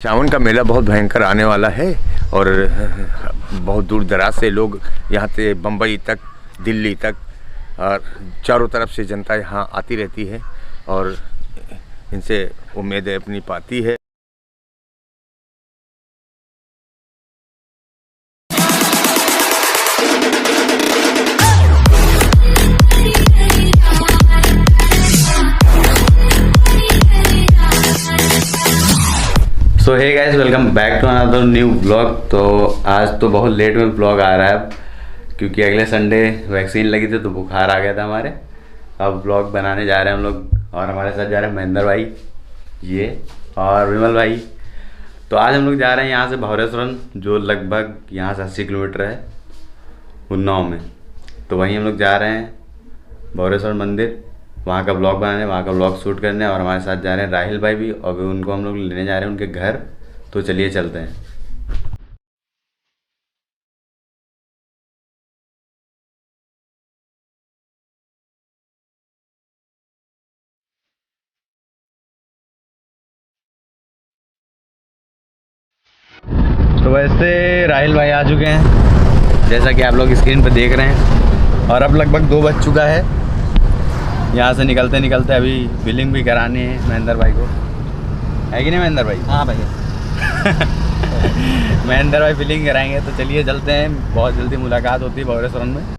सावन का मेला बहुत भयंकर आने वाला है और बहुत दूर दराज से लोग यहाँ से बम्बई तक, दिल्ली तक और चारों तरफ से जनता यहाँ आती रहती है और इनसे उम्मीदें अपनी पाती है। So hey guys, welcome back to another new blog. तो आज तो बहुत लेट में ब्लॉग आ रहा है अब, क्योंकि अगले संडे वैक्सीन लगी थी तो बुखार आ गया था हमारे। अब ब्लॉग बनाने जा रहे हैं हम लोग और हमारे साथ जा रहे हैं महेंद्र भाई ये और विमल भाई। तो आज हम लोग जा रहे हैं यहाँ से भवरेश्वरन, जो लगभग यहाँ से 80 किलोमीटर है उन्नाव में। तो वहीं हम लोग जा रहे हैं भवरेश्वर मंदिर, वहाँ का ब्लॉग बनाने, वहाँ का ब्लॉग शूट करने। और हमारे साथ जा रहे हैं राहिल भाई भी, और भी उनको हम लोग लेने जा रहे हैं उनके घर। तो चलिए चलते हैं। तो वैसे राहिल भाई आ चुके हैं, जैसा कि आप लोग स्क्रीन पर देख रहे हैं। और अब लगभग 2 बज चुका है। यहाँ से निकलते निकलते अभी बिलिंग भी करानी है महेंद्र भाई को, है कि नहीं महेंद्र भाई? हाँ भैया। महेंद्र भाई बिलिंग कराएंगे। तो चलिए चलते हैं, बहुत जल्दी मुलाकात होती है भवरेश्वरन में।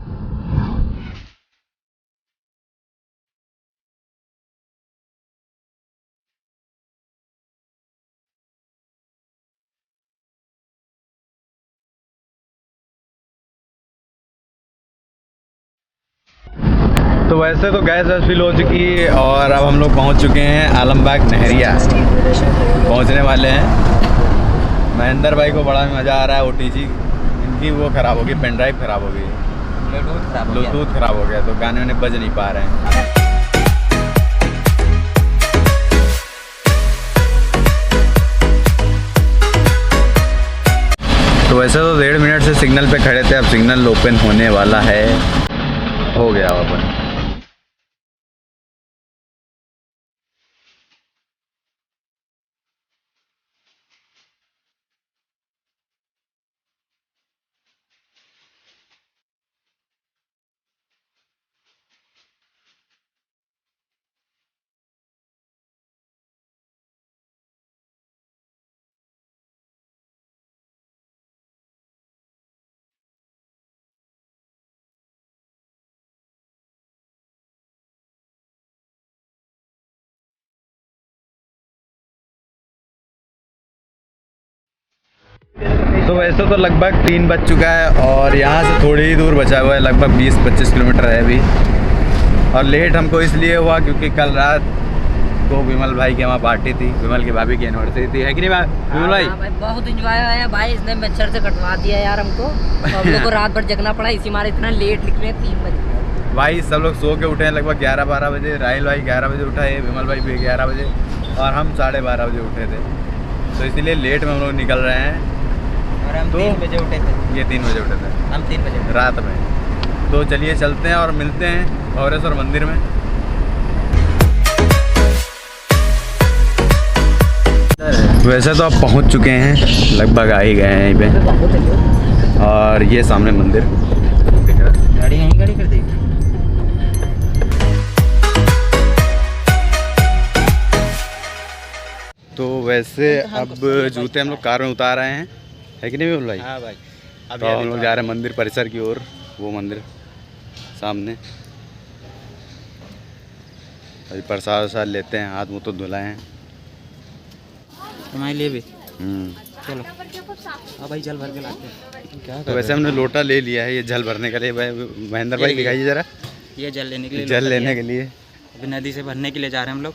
तो वैसे तो गैस फिल हो चुकी है और अब हम लोग पहुंच चुके हैं आलमबाग नहरिया, पहुंचने वाले हैं। महेंद्र भाई को बड़ा मज़ा आ रहा है। OTG इनकी वो ख़राब हो गई, पेन ड्राइव ख़राब हो गई, ब्लूटूथ ख़राब हो गया, तो गाने उन्हें बज नहीं पा रहे हैं। तो वैसे तो 1.5 मिनट से सिग्नल पे खड़े थे, अब सिग्नल ओपन होने वाला है, हो गया ओपन। तो वैसे तो लगभग 3 बज चुका है और यहाँ से थोड़ी ही दूर बचा हुआ है, लगभग 20-25 किलोमीटर है अभी। और लेट हमको इसलिए हुआ क्योंकि कल रात को विमल भाई के वहाँ पार्टी थी, विमल की भाभी की एनिवर्सरी थी, है कि नहीं विमल भाई? भाई बहुत इंजॉय आया भाई, इसने मच्छर से कटवा दिया यार हमको। तो हम लोग को रात भर जगना पड़ा, इसी मारे इतना लेट निकले 3 बजे। भाई सब लोग सो के उठे हैं लगभग 11-12 बजे। राहिल भाई 11 बजे उठा है, विमल भाई भी 11 बजे, और हम 12:30 बजे उठे थे। तो इसीलिए लेट में हम लोग निकल रहे हैं। और हम 3 बजे उठे थे। ये 3 बजे उठे थे, हम 3 बजे रात में। तो चलिए चलते हैं और मिलते हैं भवरेश्वर मंदिर में। वैसे तो आप पहुंच चुके हैं, लगभग आ ही गए हैं यहीं पे। और ये सामने मंदिर दिख रहा है। गाड़ी यहीं खड़ी कर दी। तो वैसे अब जूते हम लोग कार में उतार आए हैं, है कि नहीं विमल भाई? हाँ भाई। तो हम लोग जा रहे हैं मंदिर परिसर की ओर, वो मंदिर सामने। अभी प्रसाद वरसाद लेते हैं, हाथ मुँह तो धुलाए हैं। तुम्हारे लिए भी चलो। हाँ भाई, जल भर के लाते हैं। क्या तो वैसे हमने लोटा ले लिया है, ये जल भरने के लिए। महेंद्र भाई दिखाइए ज़रा। ये जल लेने के लिए, जल लेने के लिए अभी नदी से भरने के लिए जा रहे हैं हम लोग।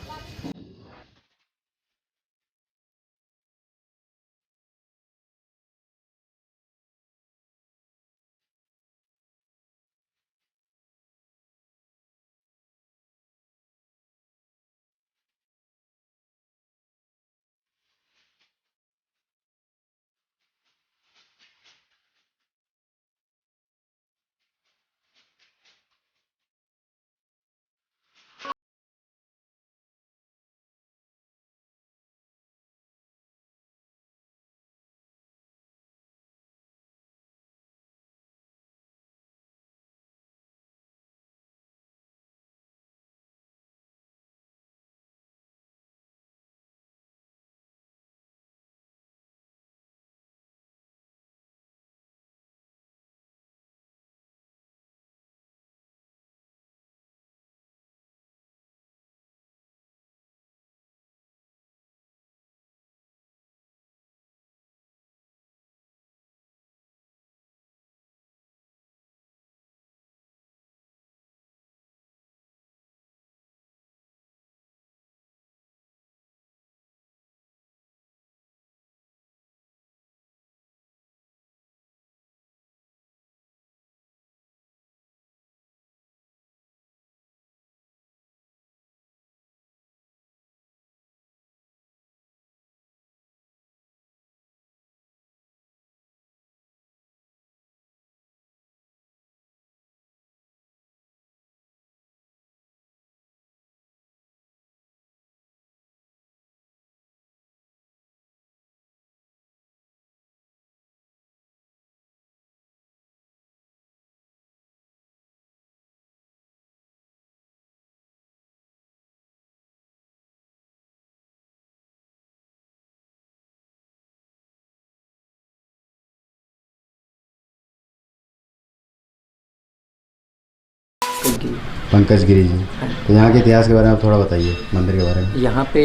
गिरी। पंकज गिरी जी, तो यहाँ के इतिहास के बारे में आप थोड़ा बताइए, मंदिर के बारे में। यहाँ पे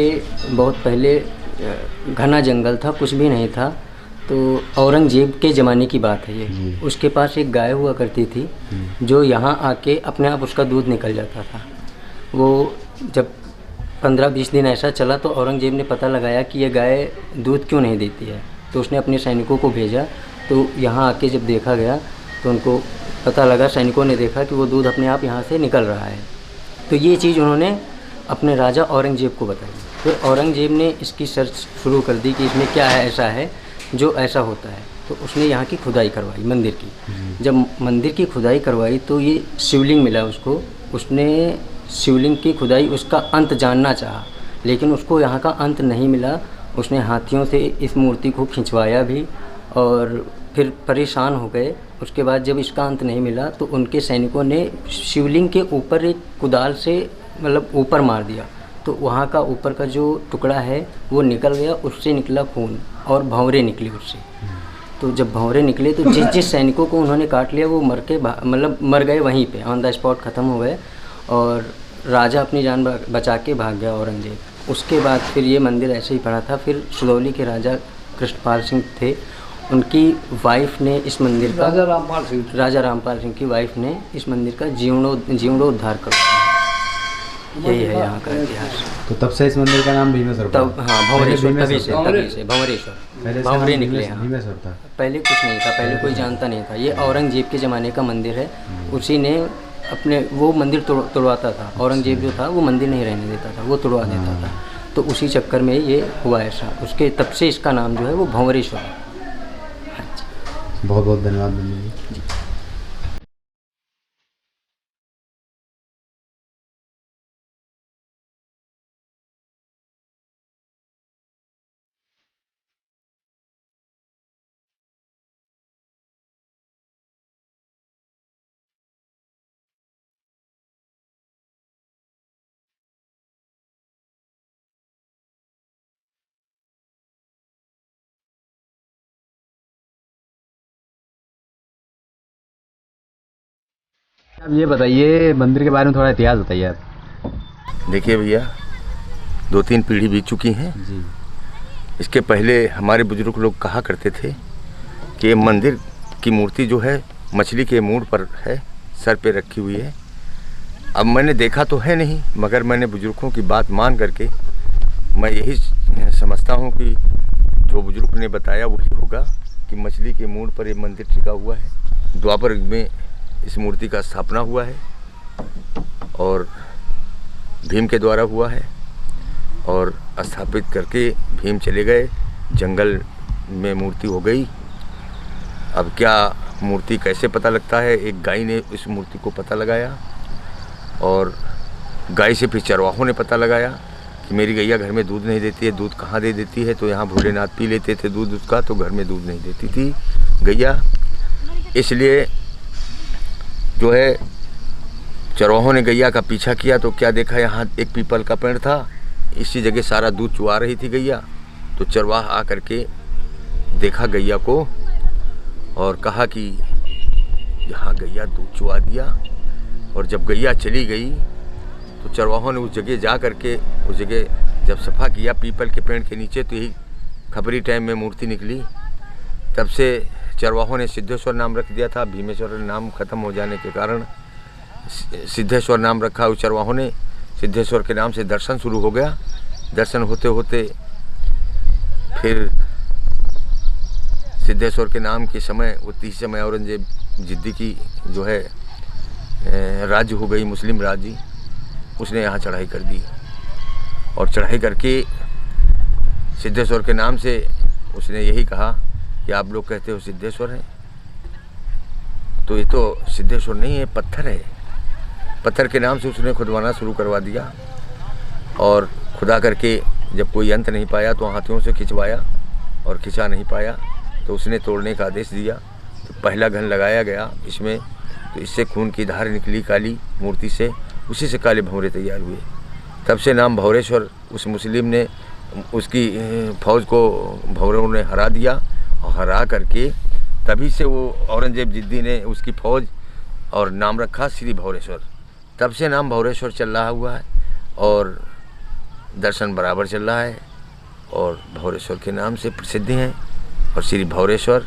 बहुत पहले घना जंगल था, कुछ भी नहीं था। तो औरंगजेब के ज़माने की बात है ये। उसके पास एक गाय हुआ करती थी जो यहाँ आके अपने आप उसका दूध निकल जाता था। वो जब 15-20 दिन ऐसा चला तो औरंगजेब ने पता लगाया कि ये गाय दूध क्यों नहीं देती है। तो उसने अपने सैनिकों को भेजा, तो यहाँ आके जब देखा गया तो उनको पता लगा, सैनिकों ने देखा कि वो दूध अपने आप यहाँ से निकल रहा है। तो ये चीज़ उन्होंने अपने राजा औरंगजेब को बताई। फिर औरंगजेब ने इसकी सर्च शुरू कर दी कि इसमें क्या है ऐसा है जो ऐसा होता है। तो उसने यहाँ की खुदाई करवाई मंदिर की। जब मंदिर की खुदाई करवाई तो ये शिवलिंग मिला उसको। उसने शिवलिंग की खुदाई, उसका अंत जानना चाहा, लेकिन उसको यहाँ का अंत नहीं मिला। उसने हाथियों से इस मूर्ति को खिंचवाया भी और फिर परेशान हो गए। उसके बाद जब इसका अंत नहीं मिला तो उनके सैनिकों ने शिवलिंग के ऊपर एक कुदाल से मतलब ऊपर मार दिया। तो वहाँ का ऊपर का जो टुकड़ा है वो निकल गया, उससे निकला खून और भंवरे निकली उससे। तो जब भंवरे निकले तो जिस सैनिकों को उन्होंने काट लिया वो मर गए वहीं पे, ऑन द स्पॉट ख़त्म हो गए। और राजा अपनी जान बचा के भाग गया औरंगजेब। उसके बाद फिर ये मंदिर ऐसे ही पड़ा था। फिर सुदौली के राजा कृष्णपाल सिंह थे, उनकी वाइफ ने इस मंदिर का, राजा रामपाल सिंह की वाइफ ने इस मंदिर का जीर्णोद्धार करवाया। यही है यहाँ का इतिहास। तो तब से इस मंदिर का नाम भीमेश्वर पड़ा। तब हाँ, भंवरेश्वर, तभी से भंवरेश्वर, भंवरे निकले यहाँ। भीमेश्वर था पहले, कुछ नहीं था पहले, कोई जानता नहीं था। ये औरंगजेब के ज़माने का मंदिर है। उसी ने अपने वो मंदिर तोड़वाता था। औरंगजेब जो था वो मंदिर नहीं रहने देता था, वो तोड़वा देता था। तो उसी चक्कर में ये हुआ ऐसा। उसके तब से इसका नाम जो है वो भंवरेश्वर है। बहुत बहुत धन्यवाद जी। अब ये बताइए, मंदिर के बारे में थोड़ा इतिहास बताइए आप। देखिए भैया, 2-3 पीढ़ी बीत चुकी हैं जी। इसके पहले हमारे बुजुर्ग लोग कहा करते थे कि ये मंदिर की मूर्ति जो है मछली के मूड पर है, सर पे रखी हुई है। अब मैंने देखा तो है नहीं, मगर मैंने बुजुर्गों की बात मान करके मैं यही समझता हूँ कि जो बुजुर्ग ने बताया वही होगा कि मछली के मूड पर ये मंदिर टिका हुआ है। द्वापर युग में इस मूर्ति का स्थापना हुआ है और भीम के द्वारा हुआ है। और स्थापित करके भीम चले गए, जंगल में मूर्ति हो गई। अब क्या मूर्ति कैसे पता लगता है? एक गाय ने इस मूर्ति को पता लगाया और गाय से फिर चरवाहों ने पता लगाया कि मेरी गैया घर में दूध नहीं देती है, दूध कहाँ दे देती है। तो यहाँ भोलेनाथ पी लेते थे दूध उसका, तो घर में दूध नहीं देती थी गैया। इसलिए जो है चरवाहों ने गैया का पीछा किया तो क्या देखा, यहाँ एक पीपल का पेड़ था, इसी जगह सारा दूध चुआ रही थी गैया। तो चरवाहा आ करके देखा गैया को और कहा कि यहाँ गैया दूध चुआ दिया। और जब गैया चली गई तो चरवाहों ने उस जगह जा करके, उस जगह जब सफ़ा किया पीपल के पेड़ के नीचे, तो यही खबरी टाइम में मूर्ति निकली। तब से चरवाहों ने सिद्धेश्वर नाम रख दिया था। भीमेश्वर नाम खत्म हो जाने के कारण सिद्धेश्वर नाम रखा उस चरवाहों ने। सिद्धेश्वर के नाम से दर्शन शुरू हो गया। दर्शन होते होते फिर सिद्धेश्वर के नाम के समय, उसी समय औरंगजेब जिद्दी की जो है राज्य हो गई, मुस्लिम राज्य। उसने यहाँ चढ़ाई कर दी और चढ़ाई करके सिद्धेश्वर के नाम से उसने यही कहा कि आप लोग कहते हो सिद्धेश्वर है, तो ये तो सिद्धेश्वर नहीं है, पत्थर है। पत्थर के नाम से उसने खुदवाना शुरू करवा दिया। और खुदा करके जब कोई अंत नहीं पाया तो हाथियों से खिंचवाया और खिंचा नहीं पाया तो उसने तोड़ने का आदेश दिया। तो पहला घन लगाया गया इसमें, तो इससे खून की धार निकली काली मूर्ति से, उसी से काले भंवरे तैयार हुए। तब से नाम भंवरेश्वर, उस मुस्लिम ने उसकी फौज को भंवरों ने हरा दिया और हरा करके तभी से वो औरंगजेब जिद्दी ने उसकी फौज और नाम रखा श्री भंवरेश्वर। तब से नाम भौरेश्वर चल रहा हुआ है और दर्शन बराबर चल रहा है और भौरेश्वर के नाम से प्रसिद्ध हैं। और श्री भौरेश्वर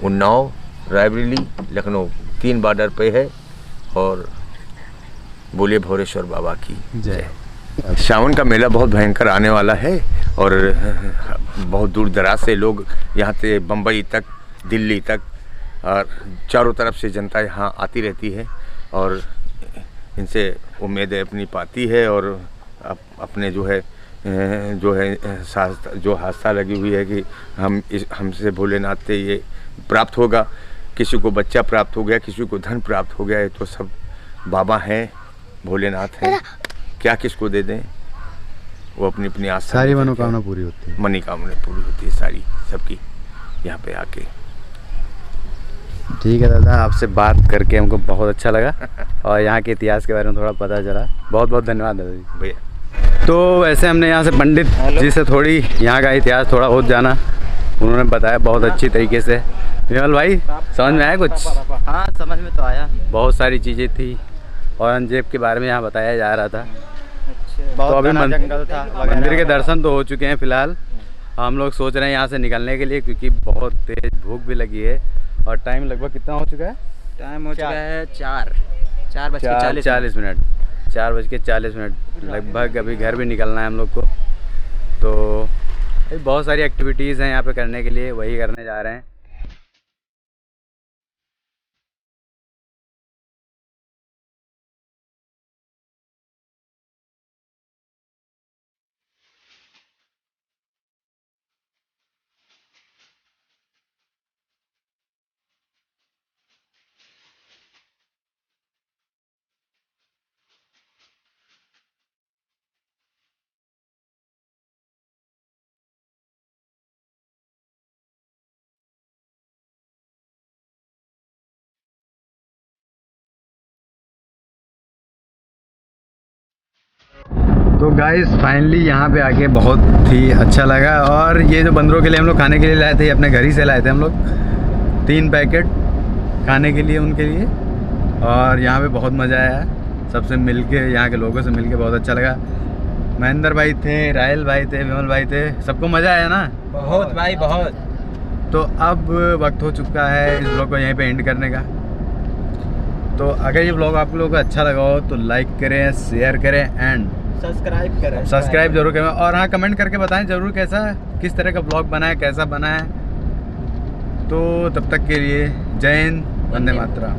उन्नाव, रायबरेली, लखनऊ 3 बॉर्डर पे है। और बोले भौरेश्वर बाबा की जय। सावन का मेला बहुत भयंकर आने वाला है और बहुत दूर दराज से लोग यहाँ से बम्बई तक, दिल्ली तक और चारों तरफ से जनता यहाँ आती रहती है और इनसे उम्मीदें अपनी पाती है और अपने जो है आस्था लगी हुई है कि हमसे भोलेनाथ से ये प्राप्त होगा। किसी को बच्चा प्राप्त हो गया, किसी को धन प्राप्त हो गया, ये तो सब बाबा हैं, भोलेनाथ हैं, क्या किसको दे दें, वो अपनी अपनी आस्था, सारी मनोकामना पूरी होती है, मनोकामना पूरी होती है सारी सबकी यहाँ पे आके। ठीक है दादा, आपसे बात करके हमको बहुत अच्छा लगा और यहाँ के इतिहास के बारे में थोड़ा पता चला। बहुत बहुत धन्यवाद दादा जी। भैया तो वैसे हमने यहाँ से पंडित जी से थोड़ी यहाँ का इतिहास थोड़ा बहुत जाना, उन्होंने बताया बहुत अच्छी तरीके से। विमल भाई समझ में आया कुछ? हाँ, समझ में तो आया। बहुत सारी चीज़ें थी, औरंगजेब के बारे में यहाँ बताया जा रहा था। तो अभी जंगल था, मंदिर के दर्शन तो हो चुके हैं फिलहाल। हम लोग सोच रहे हैं यहाँ से निकलने के लिए, क्योंकि बहुत तेज भूख भी लगी है और टाइम लगभग कितना हो चुका है? टाइम हो चुका है 4 बज के 40 मिनट 4 बज के 40 मिनट लगभग। अभी घर भी निकलना है हम लोग को। तो बहुत सारी एक्टिविटीज़ हैं यहाँ पे करने के लिए, वही करने जा रहे हैं। तो गाइस फाइनली यहाँ पे आके बहुत ही अच्छा लगा। और ये जो बंदरों के लिए हम लोग खाने के लिए लाए थे, अपने घर ही से लाए थे हम लोग 3 पैकेट खाने के लिए उनके लिए। और यहाँ पे बहुत मज़ा आया सबसे मिलके, यहाँ के लोगों से मिलके बहुत अच्छा लगा। महेंद्र भाई थे, रायल भाई थे, विमल भाई थे, सबको मज़ा आया ना? बहुत भाई बहुत। तो अब वक्त हो चुका है इस ब्लॉग को यहीं पे एंड करने का। तो अगर ये ब्लॉग आप लोगों को अच्छा लगा हो तो लाइक करें, शेयर करें एंड सब्सक्राइब जरूर करें। और हाँ, कमेंट करके बताएं ज़रूर कैसा, किस तरह का ब्लॉग बना है, कैसा बना है। तो तब तक के लिए जय हिंद, वंदे मातरम।